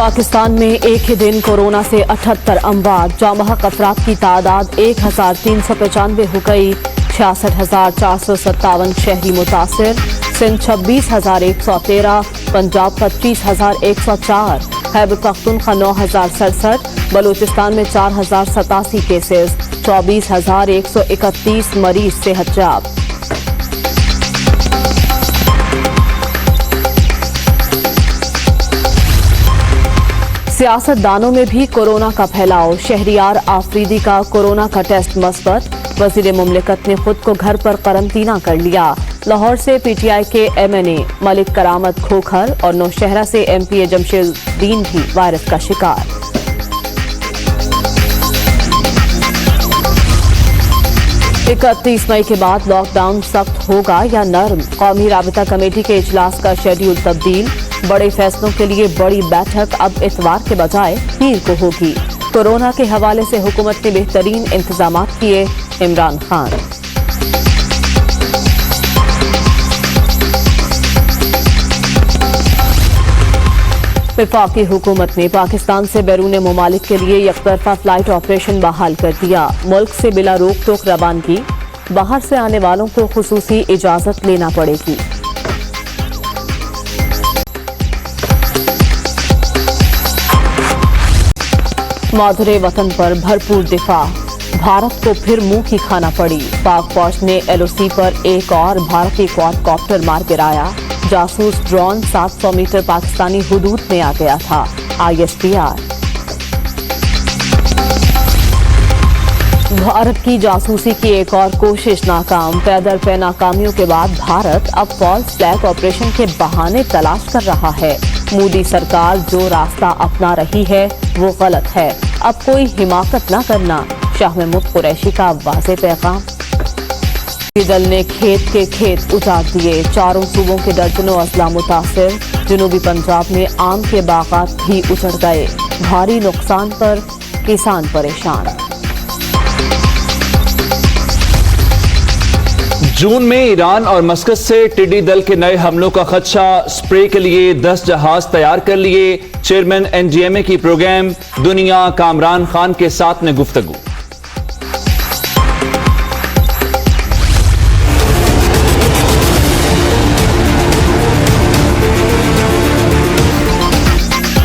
पाकिस्तान में एक ही दिन कोरोना से 78 अमवात, जामहक अफराद की तादाद 1395 हो गई। 66,457 शहरी मुतासिर। सिंध 26,113, पंजाब 25,104, खैबर पख्तूनख्वा 9,067, बलूचिस्तान में 4,087 केसेस, 24,131 मरीज सेहतयाब। सियासतदानों में भी कोरोना का फैलाव। शहरियार आफरीदी का कोरोना का टेस्ट मस्बत। वजीर मुमलिकत ने खुद को घर पर करंतना कर लिया। लाहौर से पीटीआई के एमएनए मलिक करामत खोखर और नौशहरा से एमपीए जमशेदुद्दीन भी वायरस का शिकार। इकतीस मई के बाद लॉकडाउन सख्त होगा या नर्म? कौमी राबिता कमेटी के इजलास का शेड्यूल तब्दील। बड़े फैसलों के लिए बड़ी बैठक अब इतवार के बजाय पीर को होगी। कोरोना के हवाले से हुकूमत ने बेहतरीन इंतजाम किए। इमरान खान। वफाकी हुकूमत ने पाकिस्तान से बैरून मुमालिक के लिए यकतरफा फ्लाइट ऑपरेशन बहाल कर दिया। मुल्क से बिला रोक टोक रवानगी। बाहर से आने वालों को खुसूसी इजाजत लेना पड़ेगी। मादरे वतन पर भरपूर दिफा। भारत को फिर मुंह की खाना पड़ी। पाक फौज ने एलओसी पर एक और भारतीय क्वाडकॉप्टर मार गिराया। जासूस ड्रोन 700 मीटर पाकिस्तानी हुदूद में आ गया था। ISPR। भारत की जासूसी की एक और कोशिश नाकाम। पैदल पे नाकामियों के बाद भारत अब फॉल्स फ्लैग ऑपरेशन के बहाने तलाश कर रहा है। मोदी सरकार जो रास्ता अपना रही है वो गलत है। अब कोई हिमाकत न करना। शाह महमूद कुरैशी का वाज़ेह पैगाम। दल ने खेत के खेत उजाड़ दिए। चारों सूबों के दर्जनों अजला मुतासिर। जनूबी पंजाब में आम के बागात भी उजड़ गए। भारी नुकसान पर किसान परेशान। जून में ईरान और मस्कत से टिड्डी दल के नए हमलों का खदशा। स्प्रे के लिए 10 जहाज तैयार कर लिए। चेयरमैन NGMA की प्रोग्राम दुनिया कामरान खान के साथ में गुफ्तगू।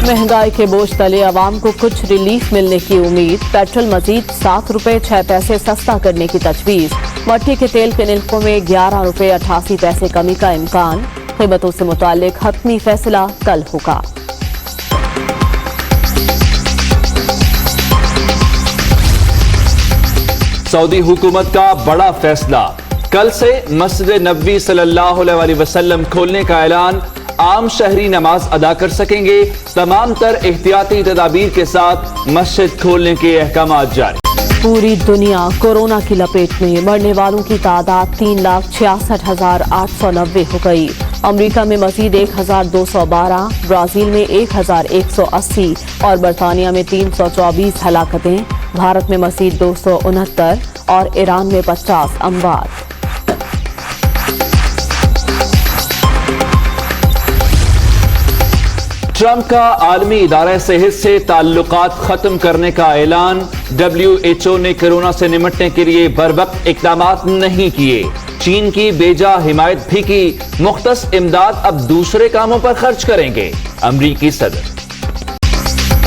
महंगाई के बोझ तले अवाम को कुछ रिलीफ मिलने की उम्मीद। पेट्रोल मजीद 7 रुपए 6 पैसे सस्ता करने की तजवीज। मट्टी के तेल के निरखों में 11 रुपए 88 पैसे कमी का इम्कान। कीमतों से मुतालिक हतमी फैसला कल होगा। सऊदी हुकूमत का बड़ा फैसला। कल से मस्जिद नबवी सल्लल्लाहु अलैहि वसल्लम खोलने का ऐलान। आम शहरी नमाज अदा कर सकेंगे। तमाम तर एहतियाती तदाबीर के साथ मस्जिद खोलने के अहकामात जारी। पूरी दुनिया कोरोना की लपेट में। मरने वालों की तादाद 3,66,890 हो गई। अमेरिका में मजीद 1,212, ब्राजील में 1,180 और बरतानिया में 324 हलाकतें। भारत में मजीद 269 और ईरान में 50 अमवात। ट्रंप का आलमी इदारा सेहत से ताल्लुकात खत्म करने का ऐलान। WHO ने कोरोना से निपटने के लिए बरवक्त इक़दामात नहीं किए। चीन की बेजा हिमायत भी की। मुख्तस इमदाद अब दूसरे कामों पर खर्च करेंगे। अमरीकी सदर।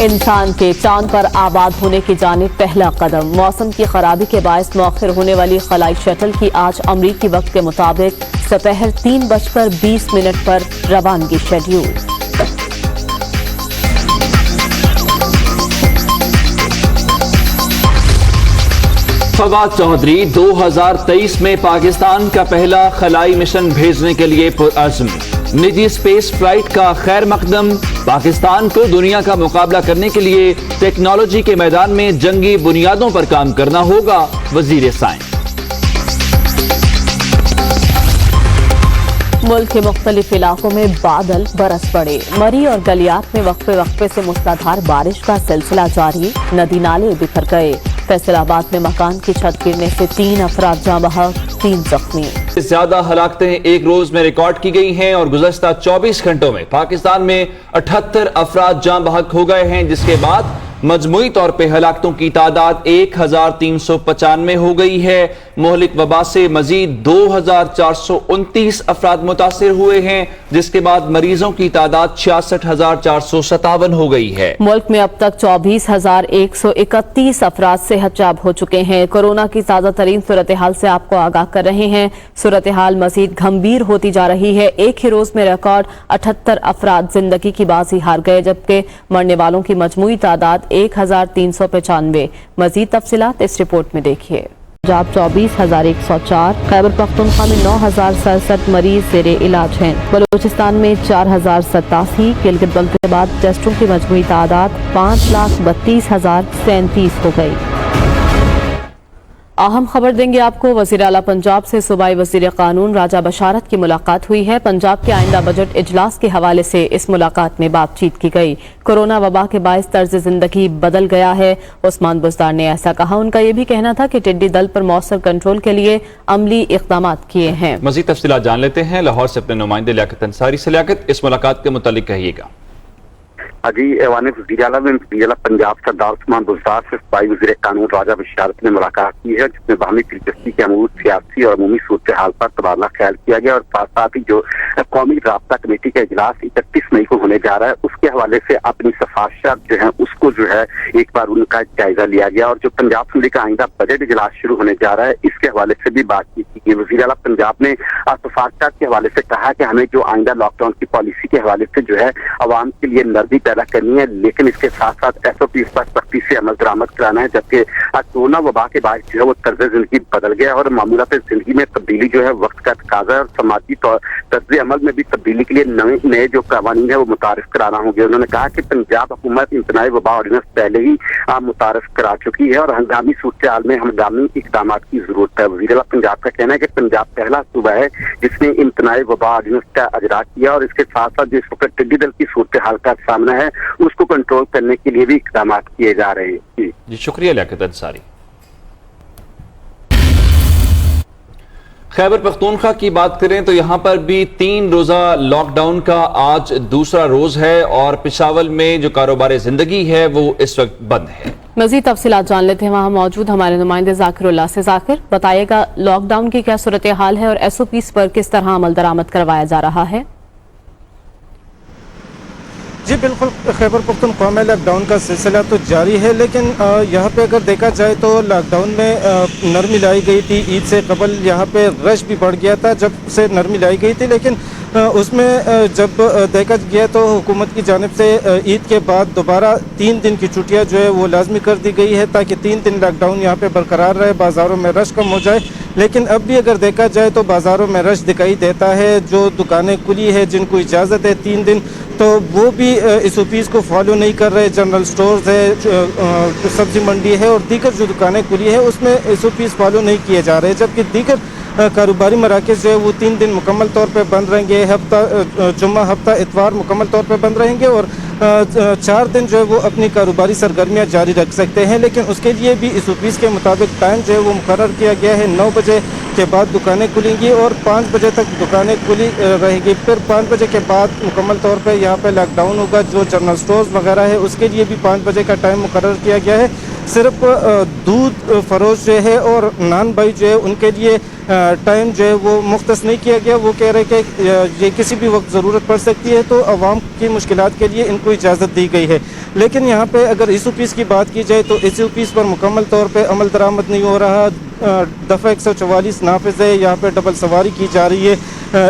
इंसान के चांद पर आबाद होने की जानिब पहला कदम। मौसम की खराबी के बायस मौखिर होने वाली खलाई शटल की आज अमरीकी वक्त के मुताबिक दोपहर 3:20 पर रवानगी शेड्यूल। फवाद चौधरी 2023 में पाकिस्तान का पहला खलाई मिशन भेजने के लिए पुरअज़्म। निजी स्पेस फ्लाइट का खैर मकदम। पाकिस्तान को दुनिया का मुकाबला करने के लिए टेक्नोलॉजी के मैदान में जंगी बुनियादों पर काम करना होगा। वजीर साइंस। मुल्क के मुख्तलिफ इलाकों में बादल बरस पड़े। मरी और गलियात में वक्फे से मूसलाधार बारिश का सिलसिला जारी। नदी नाले बिखर गए। फैसलाबाद में मकान की छत गिरने से 3 अफराद जाँ बहक। 3 जख्मी। ज्यादा हलाकतें एक रोज में रिकॉर्ड की गई हैं और गुज़श्ता 24 घंटों में पाकिस्तान में 78 अफराद जाँ बहक हो गए हैं, जिसके बाद मजमूई तौर पे हलाकतों की तादाद 1395 हो गई है। मोहलिक वबा से मजीद 2429 अफराद मुतासिर हुए हैं, जिसके बाद मरीजों की तादाद 66,457 हो गई है। मुल्क में अब तक 24,131 अफराद सेहतयाब हो चुके हैं। कोरोना की ताज़ा तरीन सूरत हाल से आपको आगाह कर रहे हैं। सूरत हाल मजीद गंभीर होती जा रही है। एक ही रोज में रिकॉर्ड 78 अफराद जिंदगी की बाजी हार गए, जबकि मरने वालों की मजमूई तादाद 1395। मजीद तफसीलात इस रिपोर्ट में देखिए। पंजाब 24,104, खैबर पख्तूनख्वा में 9,067 मरीज ज़ेरे इलाज हैं। बलूचिस्तान में 4,087, गिलगित बल्तिस्तान टेस्टों की मजमूई तादाद 5,32,037 हो गई। अहम खबर देंगे आपको। वज़ीर आला पंजाब से सूबाई वज़ीर कानून राजा बशारत की मुलाकात हुई है। पंजाब के आइंदा बजट इजलास के हवाले से इस मुलाकात में बातचीत की गई। कोरोना वबा के बायस तर्ज जिंदगी बदल गया है, उस्मान बुज़दार ने ऐसा कहा। उनका यह भी कहना था कि टिड्डी दल पर मौसर कंट्रोल के लिए अमली इक़दामात किए हैं। मज़ीद तफसीलात जान लेते हैं लाहौर से अपने नुमाइंदे लियाकत अंसारी से। लियाकत, इस मुलाकात के मुतालिक कहिएगा। जी, ऐवान वज़ीर आला में वज़ीर आला पंजाब सरदार उस्मान बुज़दार से सूबाई वज़ीर कानून राजा बशारत ने मुलाकात की है, जिसमें बाहमी दिलचस्पी के अमूर सियासी और अमूमी सूरत हाल पर तबादला ख्याल किया गया और साथ साथ ही जो कौमी राब्ता कमेटी का इजलास 31 मई को होने जा रहा है, उसके हवाले से अपनी सिफारिशात जो है उसको जो है एक बार उनका जायजा लिया गया। और जो पंजाब असम्बली का आइंदा बजट इजलास शुरू होने जा रहा है, इसके हवाले से भी बातचीत की गई। वज़ीर आला पंजाब ने सिफारिशात के हवाले से कहा कि हमें जो आइंदा लॉकडाउन की पॉलिसी के हवाले से जो है अवाम के लिए नरमी पैदा करनी है, लेकिन इसके साथ साथ SOP पर सख्ती से अमल दरामद कराना है। जबकि कोरोना वबा के बाद जो है वो तर्ज जिंदगी बदल गया और मामूलात जिंदगी में तब्दीली जो है वक्त का तकाजा है और समाजी तर्ज अमल में भी तब्दीली के लिए नए जो कानून है वो मुतारिफ कराना होंगे। उन्होंने कहा कि पंजाब हुकूमत इंतनाई वबा ऑर्डिनेंस पहले ही मुतारिफ करा चुकी है और हंगामी सूरत हाल में हंगामी इकदाम की जरूरत है। वज़ीर आला पंजाब का कहना है कि पंजाब पहला सूबा है जिसने इंतनाई वबा ऑर्डिनेंस का अजरा किया और इसके साथ साथ जिस वक्त टिड्डी दल की सूरत हाल का सामना है उसको कंट्रोल करने के लिए भी इकदाम किए जा रहे हैं। जी शुक्रिया लियाकत अंसारी। खैबर पख्तूनख्वा की बात करें तो यहाँ पर भी 3 रोज़ा लॉकडाउन का आज दूसरा रोज है और पेशावर में जो कारोबार जिंदगी है वो इस वक्त बंद है। मज़ीद तफसीलात जान लेते हैं। वहाँ मौजूद हमारे नुमाइंदे ज़ाकिरुल्लाह से। ज़ाकिर, बताइएगा लॉकडाउन की क्या सूरत हाल है और SOPs पर किस तरह अमल दरामद करवाया जा रहा है? जी बिल्कुल, खैबर पख्तूनख्वा में लॉकडाउन का सिलसिला तो जारी है, लेकिन यहाँ पे अगर देखा जाए तो लॉकडाउन में नरमी लाई गई थी। ईद से कबल यहाँ पे रश भी बढ़ गया था जब से नरमी लाई गई थी, लेकिन उसमें जब देखा गया तो हुकूमत की जानिब से ईद के बाद दोबारा 3 दिन की छुट्टियाँ जो है वो लाजमी कर दी गई है ताकि 3 दिन लॉकडाउन यहाँ पे बरकरार रहे, बाज़ारों में रश कम हो जाए। लेकिन अब भी अगर देखा जाए तो बाज़ारों में रश दिखाई देता है। जो दुकानें खुली है जिनको इजाज़त है 3 दिन, तो वो भी SOPs को फॉलो नहीं कर रहे। जनरल स्टोर्स है, सब्जी मंडी है और दीगर जो दुकानें खुली है उसमें SOPs फॉलो नहीं किए जा रहे, जबकि दीगर कारोबारी मराकज़ जो है वो 3 दिन मुकम्मल तौर पे बंद रहेंगे। हफ्ता जुम्मा, हफ्ता इतवार मुकम्मल तौर पे बंद रहेंगे और 4 दिन जो है वो अपनी कारोबारी सरगर्मियाँ जारी रख सकते हैं। लेकिन उसके लिए भी SOPs के मुताबिक टाइम जो है वो मुकर्रर किया गया है। 9 बजे के बाद दुकानें खुलेंगी और 5 बजे तक दुकानें खुली रहेगी। फिर 5 बजे के बाद मुकम्मल तौर पे यहाँ पे लॉकडाउन होगा। जो जनरल स्टोर्स वगैरह है उसके लिए भी 5 बजे का टाइम मुकर्रर किया गया है। सिर्फ दूध फरोश जो है और नान भाई जो है उनके लिए टाइम जो है वो मुख्तस नहीं किया गया। वो कह रहे हैं कि ये किसी भी वक्त ज़रूरत पड़ सकती है, तो आवाम की मुश्किलात के लिए इनको इजाज़त दी गई है। लेकिन यहाँ पे अगर SOPs की बात की जाए तो SOPs पर मुकम्मल तौर पे अमल दरामद नहीं हो रहा। दफ़ा 144 नाफिज है, यहाँ पे डबल सवारी की जा रही है।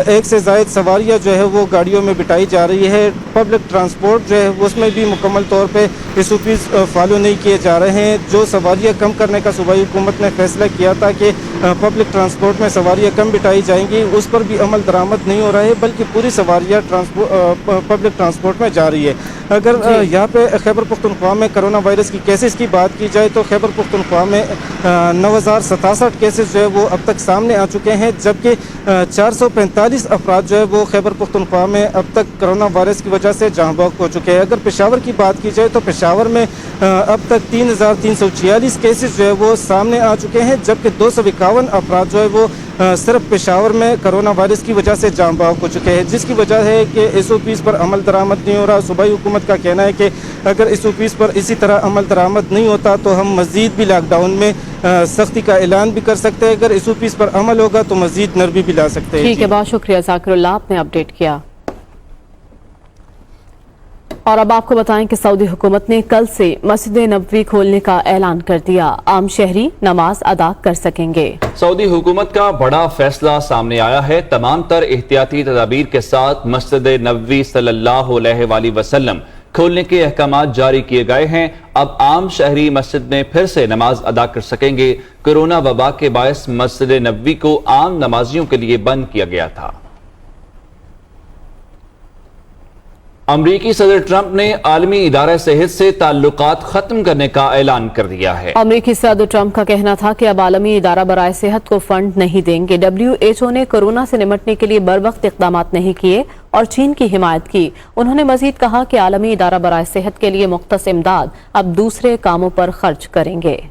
1 से ज़ायद सवारियाँ जो है वो गाड़ियों में बिठाई जा रही है। पब्लिक ट्रांसपोर्ट जो है उसमें भी मुकम्मल तौर पे SOPs फॉलो नहीं किए जा रहे हैं। जो सवारियाँ कम करने का सूबाई हुकूमत ने फैसला किया था कि पब्लिक ट्रांसपोर्ट में सवारियाँ कम बिठाई जाएंगी, उस पर भी अमल दरामद नहीं हो रहा है, बल्कि पूरी सवारियाँ पब्लिक ट्रांसपोर्ट में जा रही है। अगर यहाँ पे खैबर पख्तूनख्वा में कोरोना वायरस की केसेस की बात की जाए तो खैबर पख्तूनख्वा में 9,067 केसेस जो है वो अब तक सामने आ चुके हैं, जबकि 445 अफराद जो है वो खैबर पख्तूनख्वा में अब तक कोरोना वायरस की वजह से जहाँ बहक हो चुके हैं। अगर पेशावर की बात की जाए तो पेशावर में अब तक 3,346 केसेस जो है वो सामने आ चुके हैं, जबकि 251 51 अफराद जो है वो सिर्फ पेशावर में कोरोना वायरस की वजह से जान बहाव हो चुके हैं, जिसकी वजह है कि SOPs पर अमल दरामद नहीं हो रहा। सूबाई हुकूमत का कहना है कि अगर SOPs पर इसी तरह अमल दरामद नहीं होता तो हम मज़ीद भी लॉकडाउन में सख्ती का ऐलान भी कर सकते हैं। अगर SOPs पर अमल होगा तो मज़ीद नरमी भी ला सकते हैं। ठीक है, बहुत शुक्रिया ज़ाकिरुल्लाह, आपने अपडेट किया। और अब आपको बताएं कि सऊदी हुकूमत ने कल से मस्जिद नबवी खोलने का ऐलान कर दिया। आम शहरी नमाज अदा कर सकेंगे। सऊदी हुकूमत का बड़ा फैसला सामने आया है। तमाम तर एहतियाती तदाबीर के साथ मस्जिद नबवी सल्लल्लाहु अलैहि वसल्लम खोलने के अहकामात जारी किए गए हैं। अब आम शहरी मस्जिद में फिर से नमाज अदा कर सकेंगे। कोरोना वबा के बायस मस्जिद नबवी को आम नमाजियों के लिए बंद किया गया था। अमरीकी सदर ट्रंप ने आलमी इदारा सेहत से ताल्लुकात खत्म करने का ऐलान कर दिया है। अमरीकी सदर ट्रंप का कहना था कि अब आलमी इदारा बराए सेहत को फंड नहीं देंगे। WHO ने कोरोना से निपटने के लिए बरवक्त इक़दाम नहीं किए और चीन की हिमायत की। उन्होंने मजीद कहा कि आलमी इदारा बराए सेहत के लिए मुख्तस इमदाद अब दूसरे कामों पर खर्च करेंगे।